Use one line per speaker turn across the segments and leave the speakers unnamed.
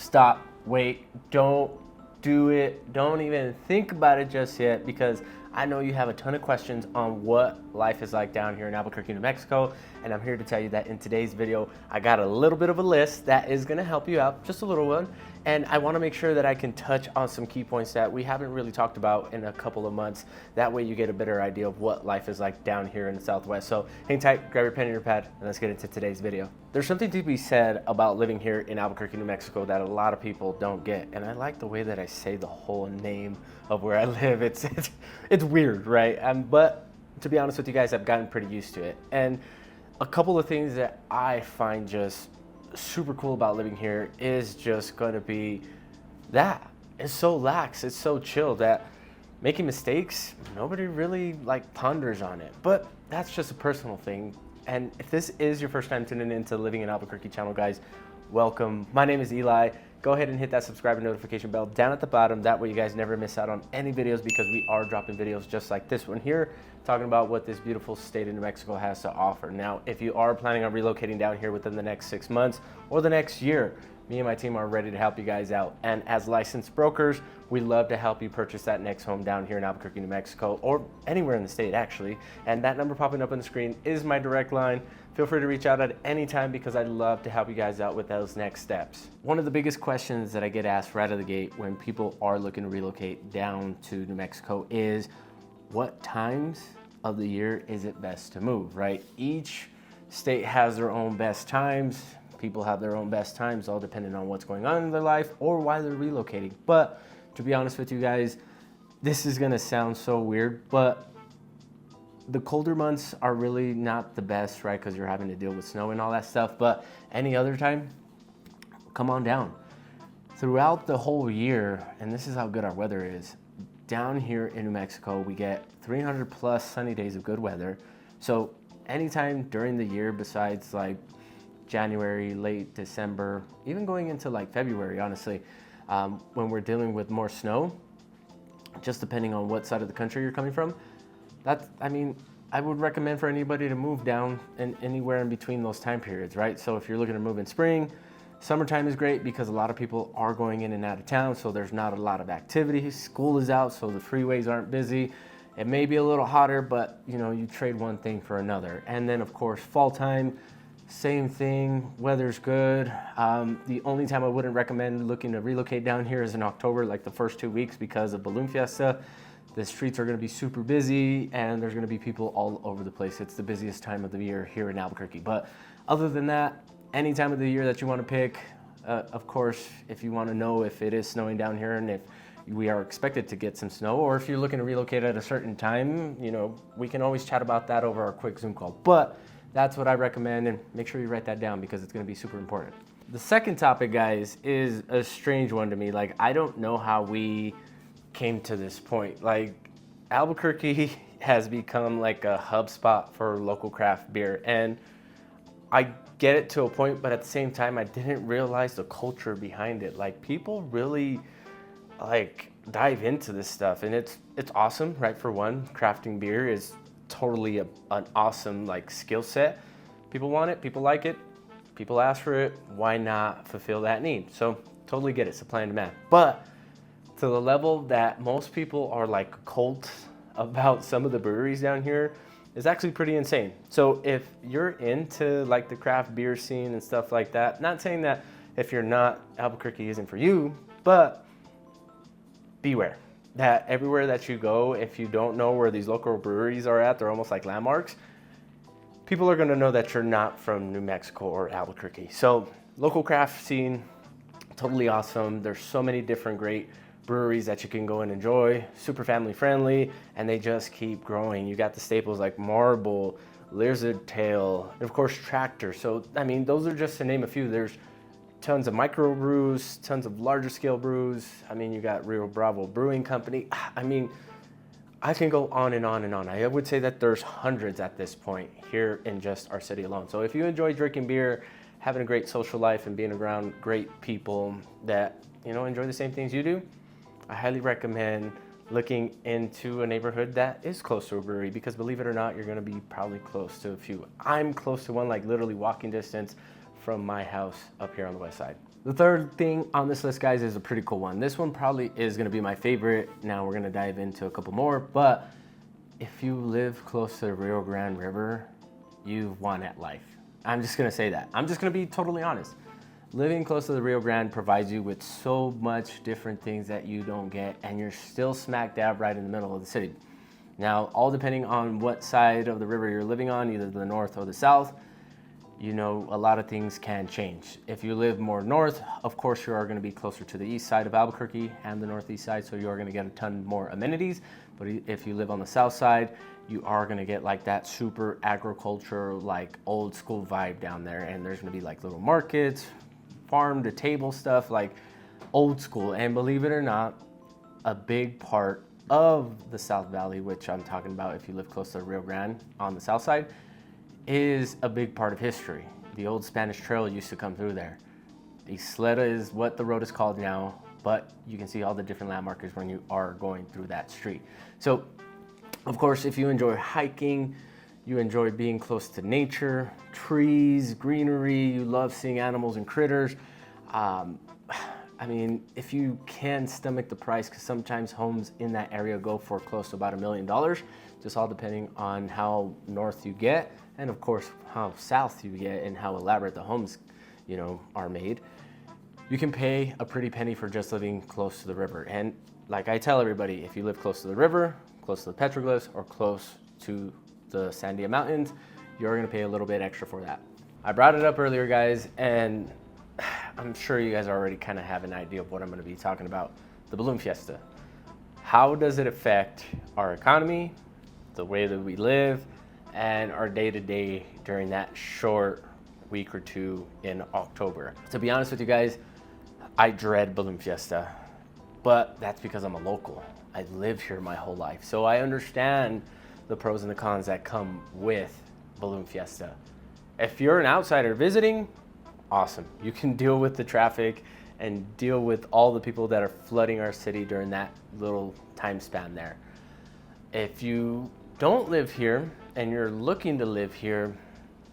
stop, wait, don't do it. Don't even think about it just yet, because I know you have a ton of questions on what life is like down here in Albuquerque, New Mexico. And I'm here to tell you that in today's video, I got a little bit of a list that is gonna help you out, just a little one. And I wanna make sure that I can touch on some key points that we haven't really talked about in a couple of months. That way you get a better idea of what life is like down here in the Southwest. So hang tight, grab your pen and your pad, and let's get into today's video. There's something to be said about living here in Albuquerque, New Mexico that a lot of people don't get. And I like the way that I say the whole name of where I live. It's weird, right? But to be honest with you guys, I've gotten pretty used to it. And a couple of things that I find just super cool about living here is just going to be that it's so lax, it's so chill that making mistakes, nobody really like ponders on it. But that's just a personal thing. And if this is your first time tuning into Living in Albuquerque channel, guys, welcome. My name is Eli. Go ahead and hit that subscribe and notification bell down at the bottom. That way you guys never miss out on any videos, because we are dropping videos just like this one here, talking about what this beautiful state of New Mexico has to offer. Now, if you are planning on relocating down here within the next 6 months or the next year, me and my team are ready to help you guys out. And as licensed brokers, we love to help you purchase that next home down here in Albuquerque, New Mexico, or anywhere in the state actually. And that number popping up on the screen is my direct line. Feel free to reach out at any time, because I'd love to help you guys out with those next steps. One of the biggest questions that I get asked right out of the gate when people are looking to relocate down to New Mexico is, what times of the year is it best to move, right? Each state has their own best times. People have their own best times, all depending on what's going on in their life or why they're relocating. But to be honest with you guys, this is gonna sound so weird, but the colder months are really not the best, right? Because you're having to deal with snow and all that stuff. But any other time, come on down. Throughout the whole year, and this is how good our weather is, down here in New Mexico, we get 300 plus sunny days of good weather. So anytime during the year besides like January, late December, even going into like February, honestly, when we're dealing with more snow, just depending on what side of the country you're coming from, I would recommend for anybody to move down in anywhere in between those time periods, right? So if you're looking to move in spring, summertime is great because a lot of people are going in and out of town, so there's not a lot of activity. School is out, so the freeways aren't busy. It may be a little hotter, but you trade one thing for another. And then of course, fall time, same thing, weather's good. The only time I wouldn't recommend looking to relocate down here is in October, like the first 2 weeks, because of Balloon Fiesta. The streets are gonna be super busy and there's gonna be people all over the place. It's the busiest time of the year here in Albuquerque. But other than that, any time of the year that you wanna pick, of course, if you wanna know if it is snowing down here and if we are expected to get some snow, or if you're looking to relocate at a certain time, we can always chat about that over our quick Zoom call. But that's what I recommend, and make sure you write that down because it's gonna be super important. The second topic, guys, is a strange one to me. Like, I don't know how we came to this point. Like, Albuquerque has become like a hub spot for local craft beer, and I get it to a point, but at the same time, I didn't realize the culture behind it. Like, people really like dive into this stuff, and it's awesome, right? For one, crafting beer is totally an awesome like skill set. People want it, people like it, people ask for it. Why not fulfill that need? So totally get it, supply and demand. But to the level that most people are like cult about some of the breweries down here is actually pretty insane. So if you're into like the craft beer scene and stuff like that, not saying that if you're not, Albuquerque isn't for you, but beware that everywhere that you go, if you don't know where these local breweries are at, they're almost like landmarks. People are gonna know that you're not from New Mexico or Albuquerque. So local craft scene, totally awesome. There's so many different great breweries that you can go and enjoy, super family friendly, and they just keep growing. You got the staples like Marble, Lizard Tail, and of course Tractor. So, those are just to name a few. There's tons of micro brews, tons of larger scale brews. You got Rio Bravo Brewing Company. I can go on and on and on. I would say that there's hundreds at this point here in just our city alone. So if you enjoy drinking beer, having a great social life, and being around great people that enjoy the same things you do, I highly recommend looking into a neighborhood that is close to a brewery, because believe it or not, you're gonna be probably close to a few. I'm close to one, like literally walking distance from my house up here on the west side. The third thing on this list, guys, is a pretty cool one. This one probably is going to be my favorite. Now we're going to dive into a couple more, but if you live close to the Rio Grand River, you've won at life. I'm just going to say that. I'm just going to be totally honest. Living close to the Rio Grande provides you with so much different things that you don't get, and you're still smack dab right in the middle of the city. Now, all depending on what side of the river you're living on, either the north or the south, you know, a lot of things can change. If you live more north, of course, you are going to be closer to the east side of Albuquerque and the northeast side, so you are going to get a ton more amenities. But if you live on the south side, you are going to get like that super agriculture, like old school vibe down there. And there's going to be like little markets, farm to table stuff, like old school. And believe it or not, a big part of the South Valley, which I'm talking about if you live close to the Rio Grande on the south side, is a big part of history. The old Spanish Trail used to come through there. The Isleta is what the road is called now, but you can see all the different landmarks when you are going through that street. So, of course, if you enjoy hiking, you enjoy being close to nature, trees, greenery, you love seeing animals and critters. I mean, if you can stomach the price, because sometimes homes in that area go for close to about $1 million, just all depending on how north you get, and of course how south you get and how elaborate the homes, you know, are made. You can pay a pretty penny for just living close to the river. And like I tell everybody, if you live close to the river, close to the petroglyphs, or close to the Sandia Mountains, you're gonna pay a little bit extra for that. I brought it up earlier, guys, and I'm sure you guys already kind of have an idea of what I'm going to be talking about. The balloon fiesta. How does it affect our economy, the way that we live, and our day-to-day during that short week or two in October? To be honest with you guys, I dread balloon fiesta, but that's because I'm a local. I live here my whole life, so I understand the pros and the cons that come with balloon fiesta. If you're an outsider visiting, awesome. You can deal with the traffic and deal with all the people that are flooding our city during that little time span there. If you don't live here and you're looking to live here,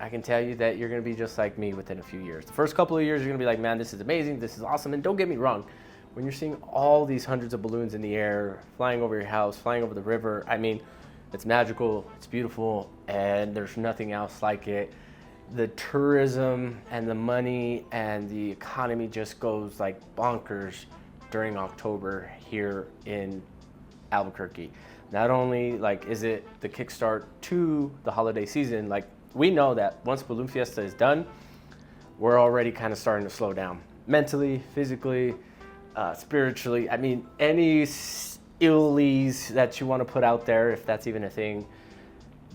I can tell you that you're going to be just like me within a few years. The first couple of years, you're going to be like, man, this is amazing. This is awesome. And don't get me wrong. When you're seeing all these hundreds of balloons in the air, flying over your house, flying over the river, I mean, it's magical, it's beautiful, and there's nothing else like it. The tourism and the money and the economy just goes like bonkers during October here in Albuquerque. Not only like is it the kickstart to the holiday season, like we know that once Balloon Fiesta is done, we're already kind of starting to slow down mentally, physically, spiritually. I mean, any illies that you want to put out there, if that's even a thing,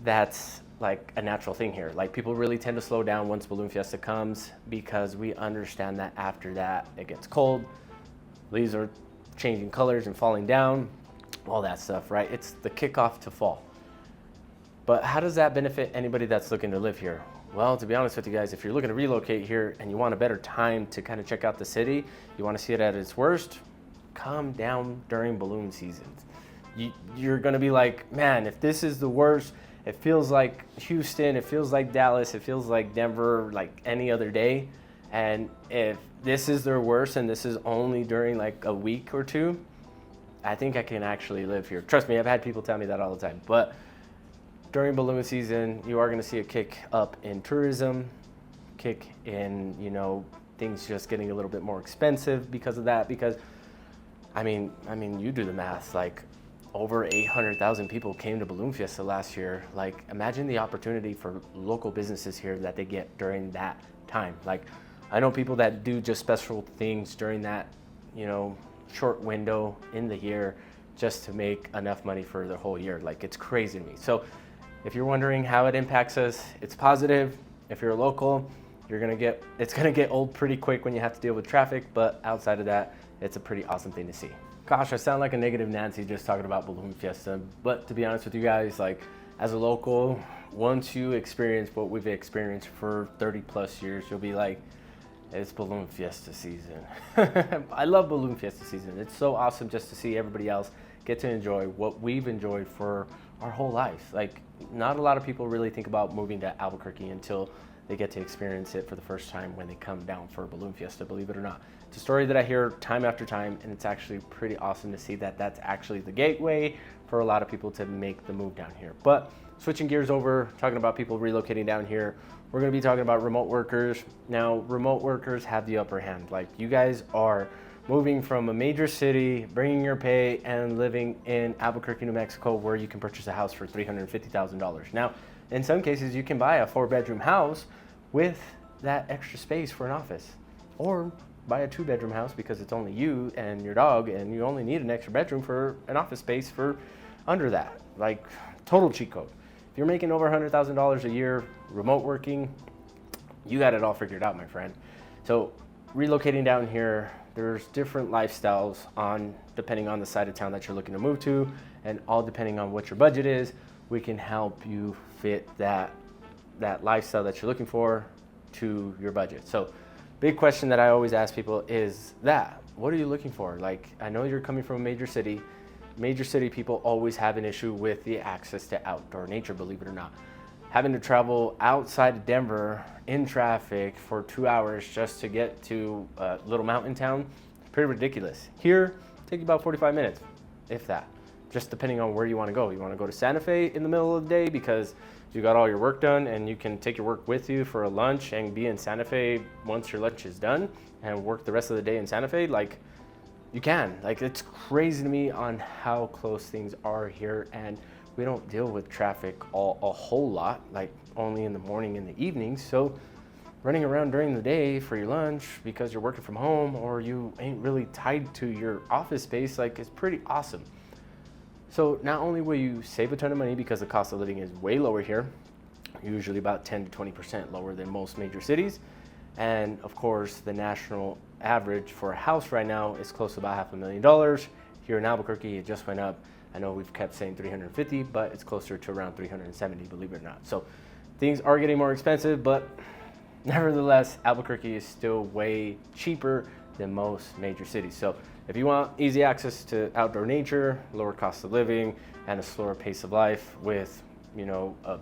that's like a natural thing here. Like people really tend to slow down once Balloon Fiesta comes, because we understand that after that it gets cold, leaves are changing colors and falling down, all that stuff, right? It's the kickoff to fall. But how does that benefit anybody that's looking to live here? Well, to be honest with you guys, if you're looking to relocate here and you want a better time to kind of check out the city, you want to see it at its worst, come down during balloon seasons. You're going to be like, man, if this is the worst, it feels like Houston, it feels like Dallas, it feels like Denver, like any other day. And if this is their worst and this is only during like a week or two, I think I can actually live here. Trust me, I've had people tell me that all the time. But during balloon season, you are going to see a kick up in tourism, kick in, you know, things just getting a little bit more expensive because of that. Because, I mean, you do the math, like, over 800,000 people came to Balloon Fiesta last year. Like, imagine the opportunity for local businesses here that they get during that time. Like, I know people that do just special things during that, you know, short window in the year just to make enough money for the whole year. Like, it's crazy to me. So if you're wondering how it impacts us, it's positive. If you're a local, it's gonna get old pretty quick when you have to deal with traffic, but outside of that, it's a pretty awesome thing to see. Gosh, I sound like a negative Nancy just talking about Balloon Fiesta, but to be honest with you guys, like as a local, once you experience what we've experienced for 30 plus years, you'll be like, it's Balloon Fiesta season. I love Balloon Fiesta season. It's so awesome just to see everybody else get to enjoy what we've enjoyed for our whole life. Like, not a lot of people really think about moving to Albuquerque until they get to experience it for the first time when they come down for Balloon Fiesta, believe it or not. It's a story that I hear time after time, and it's actually pretty awesome to see that that's actually the gateway for a lot of people to make the move down here. But switching gears over, talking about people relocating down here, we're gonna be talking about remote workers. Now, remote workers have the upper hand. Like, you guys are moving from a major city, bringing your pay, and living in Albuquerque, New Mexico, where you can purchase a house for $350,000. Now, in some cases, you can buy a 4-bedroom house with that extra space for an office, or buy a 2-bedroom house because it's only you and your dog, and you only need an extra bedroom for an office space for under that. Like, total cheat code. If you're making over $100,000 a year remote working, you got it all figured out, my friend. So relocating down here, there's different lifestyles depending on the side of town that you're looking to move to, and all depending on what your budget is, we can help you fit that lifestyle that you're looking for to your budget. So big question that I always ask people is that, what are you looking for? Like, I know you're coming from a major city. Major city people always have an issue with the access to outdoor nature, believe it or not. Having to travel outside of Denver in traffic for 2 hours just to get to a little mountain town, pretty ridiculous. Here, take you about 45 minutes, if that, just depending on where you want to go. You want to go to Santa Fe in the middle of the day because you got all your work done and you can take your work with you for a lunch and be in Santa Fe once your lunch is done and work the rest of the day in Santa Fe. Like, you can. Like, it's crazy to me on how close things are here, and we don't deal with traffic a whole lot, like only in the morning and the evening. So running around during the day for your lunch because you're working from home or you ain't really tied to your office space, like, it's pretty awesome. So not only will you save a ton of money because the cost of living is way lower here, usually about 10 to 20% lower than most major cities. And of course, the national average for a house right now is close to about $500,000. Here in Albuquerque, it just went up. I know we've kept saying 350, but it's closer to around 370, believe it or not. So things are getting more expensive, but nevertheless, Albuquerque is still way cheaper than most major cities. So if you want easy access to outdoor nature, lower cost of living, and a slower pace of life with, you know, a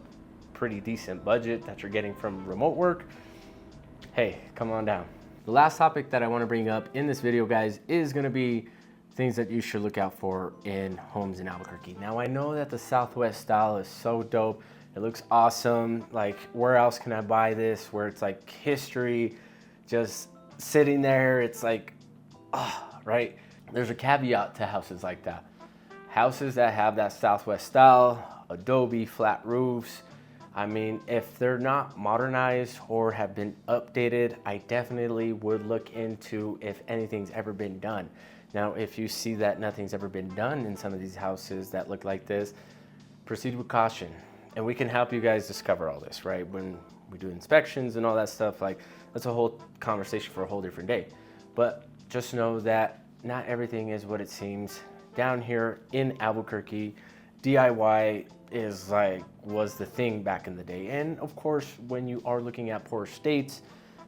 pretty decent budget that you're getting from remote work, hey, come on down. The last topic that I want to bring up in this video, guys, is going to be things that you should look out for in homes in Albuquerque. Now, I know that the Southwest style is so dope. It looks awesome. Like, where else can I buy this? Where it's like history just sitting there. It's like, right? There's a caveat to houses like that. Houses that have that Southwest style, adobe, flat roofs. I mean, if they're not modernized or have been updated, I definitely would look into if anything's ever been done. Now, if you see that nothing's ever been done in some of these houses that look like this, proceed with caution. And we can help you guys discover all this, right? When we do inspections and all that stuff, like, that's a whole conversation for a whole different day. But just know that not everything is what it seems. Down here in Albuquerque, DIY was the thing back in the day. And of course, when you are looking at poor states,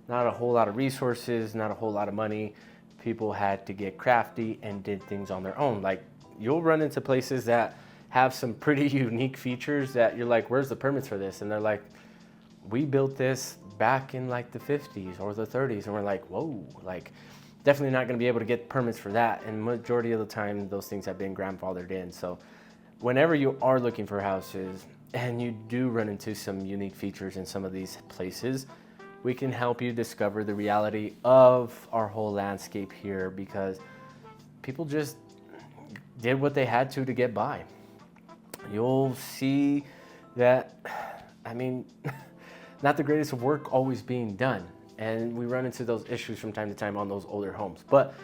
not a whole lot of resources, not a whole lot of money, people had to get crafty and did things on their own. Like, you'll run into places that have some pretty unique features that you're like, where's the permits for this? And they're like, we built this back in like the 50s or the 30s. And we're like, whoa, like, definitely not going to be able to get permits for that. And majority of the time, those things have been grandfathered in. So whenever you are looking for houses and you do run into some unique features in some of these places, we can help you discover the reality of our whole landscape here, because people just did what they had to get by. You'll see that, I mean, not the greatest of work always being done. And we run into those issues from time to time on those older homes. But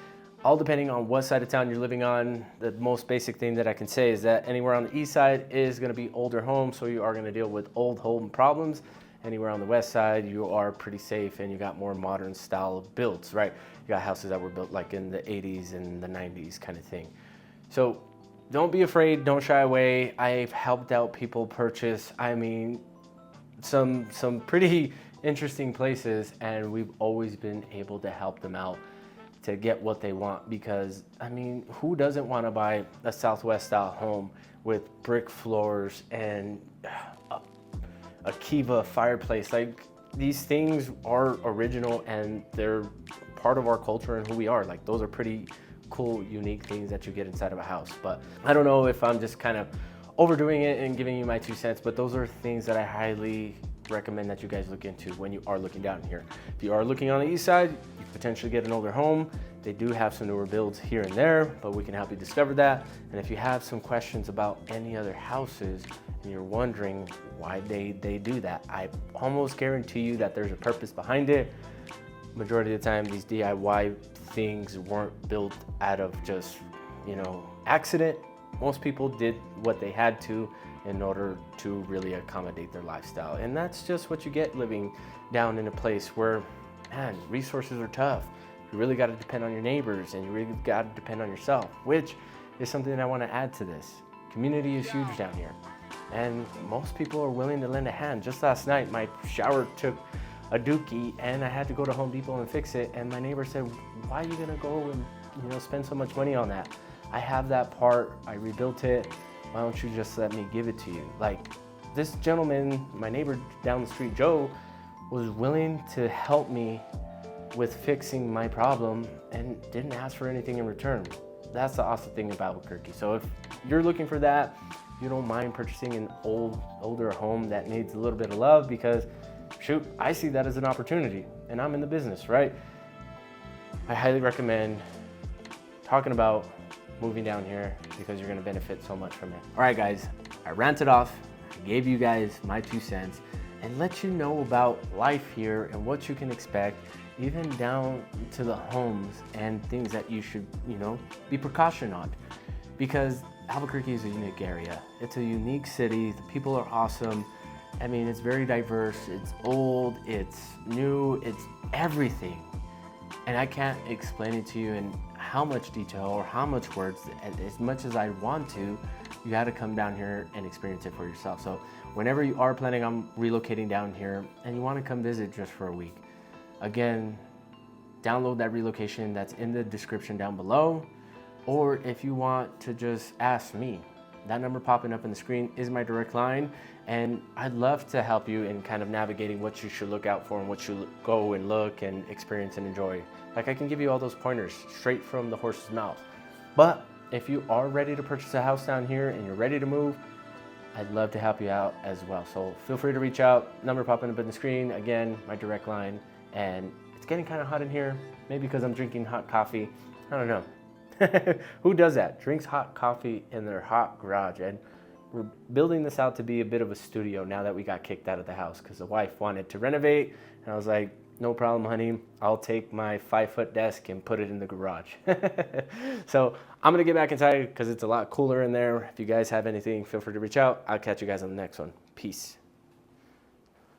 all depending on what side of town you're living on, the most basic thing that I can say is that anywhere on the east side is going to be older homes, so you are going to deal with old home problems. Anywhere on the west side, you are pretty safe and you got more modern style of builds, right? You got houses that were built like in the 80s and the 90s kind of thing. So don't be afraid, don't shy away. I've helped out people purchase, I mean, some pretty interesting places, and we've always been able to help them out to get what they want, because, I mean, who doesn't want to buy a Southwest style home with brick floors and a Kiva fireplace? Like, these things are original and they're part of our culture and who we are. Like, those are pretty cool, unique things that you get inside of a house. But I don't know if I'm just kind of overdoing it and giving you my 2 cents, but those are things that I highly recommend that you guys look into when you are looking down here. If you are looking on the east side, you could potentially get an older home. They do have some newer builds here and there, but we can help you discover that. And if you have some questions about any other houses and you're wondering why they do that, I almost guarantee you that there's a purpose behind it. Majority of the time, these DIY things weren't built out of just, accident. Most people did what they had to in order to really accommodate their lifestyle. And that's just what you get living down in a place where, man, resources are tough. You really got to depend on your neighbors and you really got to depend on yourself, which is something that I want to add to this. Community is huge down here. And most people are willing to lend a hand. Just last night, my shower took a dookie and I had to go to Home Depot and fix it. And my neighbor said, why are you gonna go and spend so much money on that? I have that part, I rebuilt it. Why don't you just let me give it to you? Like, this gentleman, my neighbor down the street, Joe, was willing to help me with fixing my problem and didn't ask for anything in return. That's the awesome thing about Albuquerque. So if you're looking for that, you don't mind purchasing an older home that needs a little bit of love, because shoot, I see that as an opportunity and I'm in the business, right? I highly recommend talking about moving down here because you're gonna benefit so much from it. All right, guys, I ranted off. I gave you guys my 2 cents and let you know about life here and what you can expect, even down to the homes and things that you should, be precautioned on. Because Albuquerque is a unique area. It's a unique city. The people are awesome. I mean, it's very diverse. It's old, it's new, it's everything. And I can't explain it to you in how much detail or how much words. As much as I want to, you got to come down here and experience it for yourself. So whenever you are planning on relocating down here and you want to come visit just for a week, again, download that relocation that's in the description down below. Or if you want to just ask me, that number popping up on the screen is my direct line. And I'd love to help you in kind of navigating what you should look out for and what you go and look and experience and enjoy. Like, I can give you all those pointers straight from the horse's mouth. But if you are ready to purchase a house down here and you're ready to move, I'd love to help you out as well. So feel free to reach out. Number popping up on the screen. Again, my direct line. And it's getting kind of hot in here. Maybe because I'm drinking hot coffee. I don't know. Who does that? Drinks hot coffee in their hot garage. And we're building this out to be a bit of a studio now that we got kicked out of the house because the wife wanted to renovate. And I was like, no problem, honey. I'll take my 5-foot desk and put it in the garage. So I'm going to get back inside because it's a lot cooler in there. If you guys have anything, feel free to reach out. I'll catch you guys on the next one. Peace.